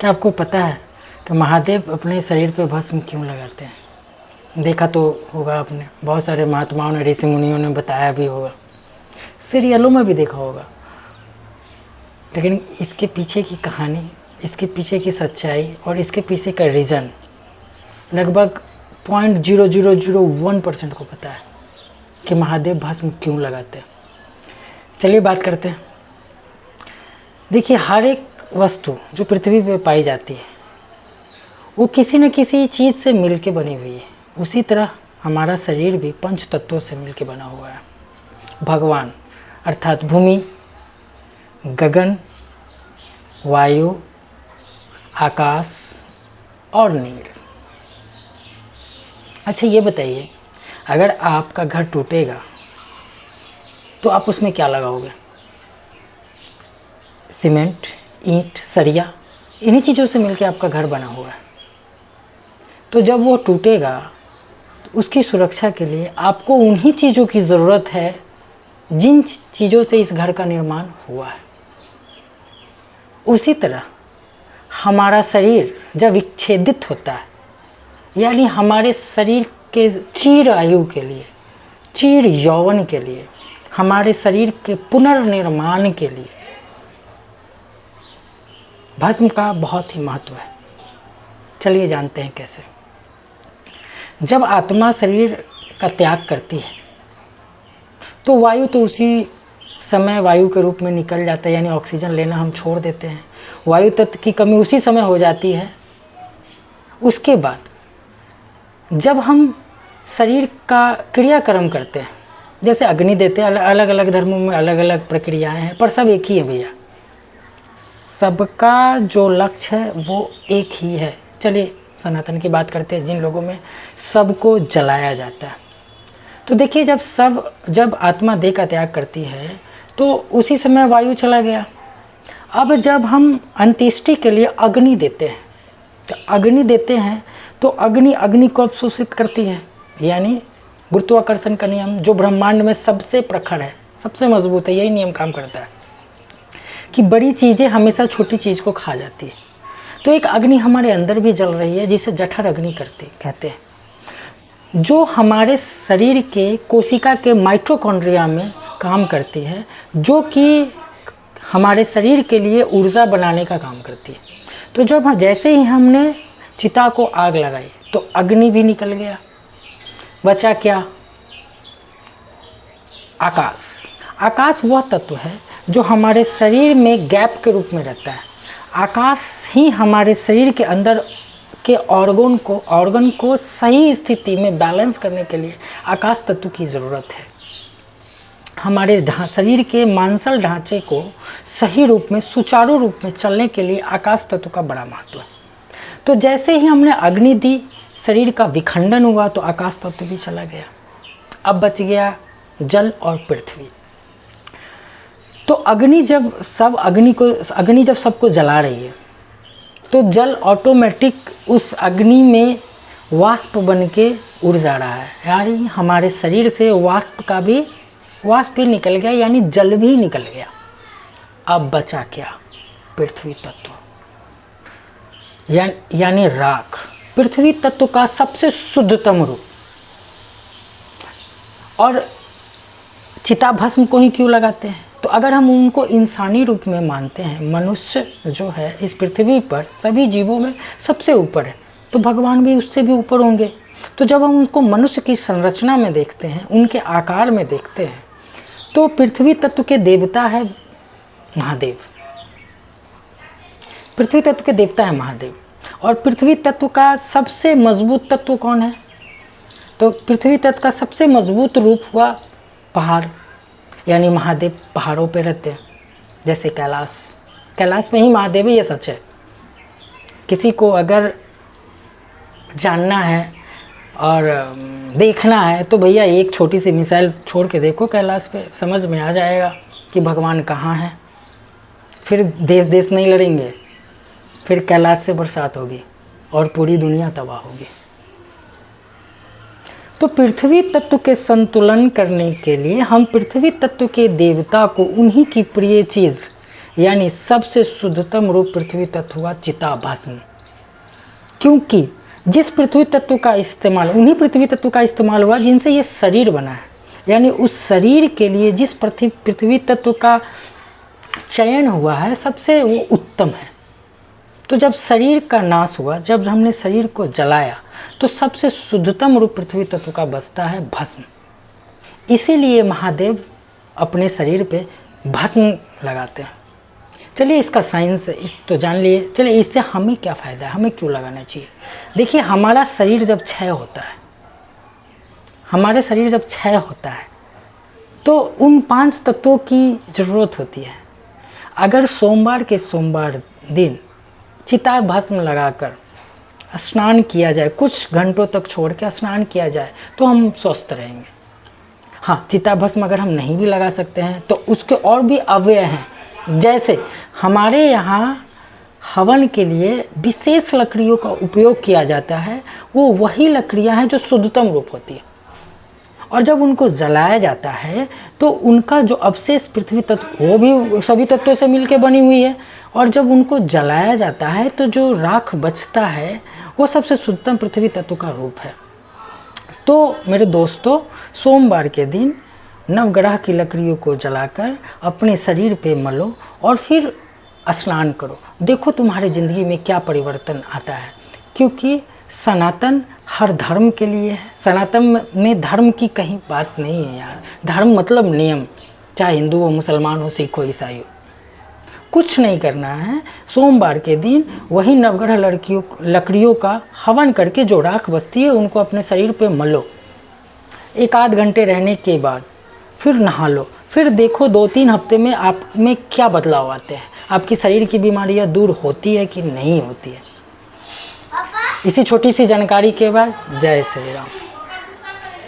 क्या आपको पता है कि महादेव अपने शरीर पे भस्म क्यों लगाते हैं? देखा तो होगा आपने, बहुत सारे महात्माओं ने, ऋषि मुनियों ने बताया भी होगा, सीरियलों में भी देखा होगा। लेकिन इसके पीछे की कहानी, इसके पीछे की सच्चाई और इसके पीछे का रीज़न लगभग 0.0001% को पता है कि महादेव भस्म क्यों लगाते हैं। चलिए बात करते हैं। देखिए, हर एक वस्तु जो पृथ्वी पे पाई जाती है वो किसी न किसी चीज़ से मिलके बनी हुई है। उसी तरह हमारा शरीर भी पंच तत्वों से मिलके बना हुआ है। भगवान अर्थात भूमि, गगन, वायु, आकाश और नील। अच्छा ये बताइए, अगर आपका घर टूटेगा तो आप उसमें क्या लगाओगे? सीमेंट, ईंट, सरिया, इन्हीं चीज़ों से मिलके आपका घर बना हुआ है। तो जब वो टूटेगा तो उसकी सुरक्षा के लिए आपको उन्हीं चीज़ों की ज़रूरत है जिन चीज़ों से इस घर का निर्माण हुआ है। उसी तरह हमारा शरीर जब विच्छेदित होता है, यानी हमारे शरीर के चिर आयु के लिए, चिर यौवन के लिए, हमारे शरीर के पुनर्निर्माण के लिए भस्म का बहुत ही महत्व है। चलिए जानते हैं कैसे। जब आत्मा शरीर का त्याग करती है तो वायु तो उसी समय वायु के रूप में निकल जाता है, यानी ऑक्सीजन लेना हम छोड़ देते हैं। वायु तत्व की कमी उसी समय हो जाती है। उसके बाद जब हम शरीर का क्रियाक्रम करते हैं, जैसे अग्नि देते हैं, अलग अलग धर्मों में अलग अलग प्रक्रियाएं हैं, पर सब एक ही है भैया। सबका जो लक्ष्य है वो एक ही है। चलिए सनातन की बात करते हैं, जिन लोगों में सबको जलाया जाता है। तो देखिए, जब आत्मा देह का त्याग करती है तो उसी समय वायु चला गया। अब जब हम अंत्येष्टि के लिए अग्नि देते हैं तो अग्नि को अवशोषित करती है, यानी गुरुत्वाकर्षण का नियम जो ब्रह्मांड में सबसे प्रखर है, सबसे मजबूत है, यही नियम काम करता है कि बड़ी चीज़ें हमेशा छोटी चीज़ को खा जाती है। तो एक अग्नि हमारे अंदर भी जल रही है जिसे जठर अग्नि कहते हैं, जो हमारे शरीर के कोशिका के माइटोकॉन्ड्रिया में काम करती है, जो कि हमारे शरीर के लिए ऊर्जा बनाने का काम करती है। तो जब जैसे ही हमने चिता को आग लगाई तो अग्नि भी निकल गया, बचा क्या? आकाश वह तत्व है जो हमारे शरीर में गैप के रूप में रहता है। आकाश ही हमारे शरीर के अंदर के ऑर्गन को सही स्थिति में बैलेंस करने के लिए आकाश तत्व की ज़रूरत है। हमारे शरीर के मांसल ढांचे को सही रूप में, सुचारू रूप में चलने के लिए आकाश तत्व का बड़ा महत्व है। तो जैसे ही हमने अग्नि दी, शरीर का विखंडन हुआ तो आकाश तत्व भी चला गया। अब बच गया जल और पृथ्वी। तो अग्नि जब सबको जला रही है तो जल ऑटोमेटिक उस अग्नि में वाष्प बन के उड़ जा रहा है, यानी हमारे शरीर से वाष्प भी निकल गया, यानी जल भी निकल गया। अब बचा क्या? पृथ्वी तत्व, यानी राख, पृथ्वी तत्व का सबसे शुद्धतम रूप। और चिता भस्म को ही क्यों लगाते हैं? तो अगर हम उनको इंसानी रूप में मानते हैं, मनुष्य जो है इस पृथ्वी पर सभी जीवों में सबसे ऊपर है, तो भगवान भी उससे भी ऊपर होंगे। तो जब हम उनको मनुष्य की संरचना में देखते हैं, उनके आकार में देखते हैं, तो पृथ्वी तत्व के देवता है महादेव। पृथ्वी तत्व के देवता है महादेव। और पृथ्वी तत्व का सबसे मजबूत तत्व कौन है? तो पृथ्वी तत्व का सबसे मजबूत रूप हुआ पहाड़, यानी महादेव पहाड़ों पे रहते हैं। जैसे कैलाश में ही महादेव है, ये सच है। किसी को अगर जानना है और देखना है तो भैया एक छोटी सी मिसाइल छोड़ के देखो कैलाश पे, समझ में आ जाएगा कि भगवान कहाँ हैं। फिर देश नहीं लड़ेंगे, फिर कैलाश से बरसात होगी और पूरी दुनिया तबाह होगी। तो पृथ्वी तत्व के संतुलन करने के लिए हम पृथ्वी तत्व के देवता को उन्हीं की प्रिय चीज़ यानी सबसे शुद्धतम रूप पृथ्वी तत्व हुआ चिताभस्म। क्योंकि जिस पृथ्वी तत्व का इस्तेमाल, उन्हीं पृथ्वी तत्व का इस्तेमाल हुआ जिनसे ये शरीर बना है, यानी उस शरीर के लिए जिस पृथ्वी तत्व का चयन हुआ है सबसे वो उत्तम है। तो जब शरीर का नाश हुआ, जब हमने शरीर को जलाया, तो सबसे शुद्धतम रूप पृथ्वी तत्व का बचता है भस्म। इसीलिए महादेव अपने शरीर पे भस्म लगाते हैं। चलिए इसका साइंस इस तो जान लिए, चलिए इससे हमें क्या फ़ायदा है, हमें क्यों लगाना चाहिए। देखिए हमारा शरीर जब क्षय होता है, हमारे शरीर जब क्षय होता है तो उन 5 तत्वों की ज़रूरत होती है। अगर सोमवार के सोमवार दिन चिता भस्म लगाकर स्नान किया जाए, कुछ घंटों तक छोड़ के स्नान किया जाए, तो हम स्वस्थ रहेंगे। हाँ, चिता भस्म अगर हम नहीं भी लगा सकते हैं तो उसके और भी अवयव हैं। जैसे हमारे यहाँ हवन के लिए विशेष लकड़ियों का उपयोग किया जाता है, वो वही लकड़ियाँ हैं जो शुद्धतम रूप होती है। और जब उनको जलाया जाता है तो उनका जो अवशेष पृथ्वी तत्व, वो भी सभी तत्वों से मिलकर बनी हुई है, और जब उनको जलाया जाता है तो जो राख बचता है वो सबसे शुद्धतम पृथ्वी तत्व का रूप है। तो मेरे दोस्तों, सोमवार के दिन नवग्रह की लकड़ियों को जलाकर अपने शरीर पे मलो और फिर स्नान करो। देखो तुम्हारी ज़िंदगी में क्या परिवर्तन आता है। क्योंकि सनातन हर धर्म के लिए है। सनातन में धर्म की कहीं बात नहीं है यार। धर्म मतलब नियम, चाहे हिंदू हो, मुसलमान हो, सिख हो, ईसाई हो, कुछ नहीं करना है। सोमवार के दिन वही नवग्रह लकड़ियों का हवन करके जो राख बचती है उनको अपने शरीर पे मलो। 1 आध घंटे रहने के बाद फिर नहा लो। फिर देखो 2-3 हफ्ते में आप में क्या बदलाव आते हैं, आपकी शरीर की बीमारियां दूर होती है कि नहीं होती है। इसी छोटी सी जानकारी के बाद जय श्री राम।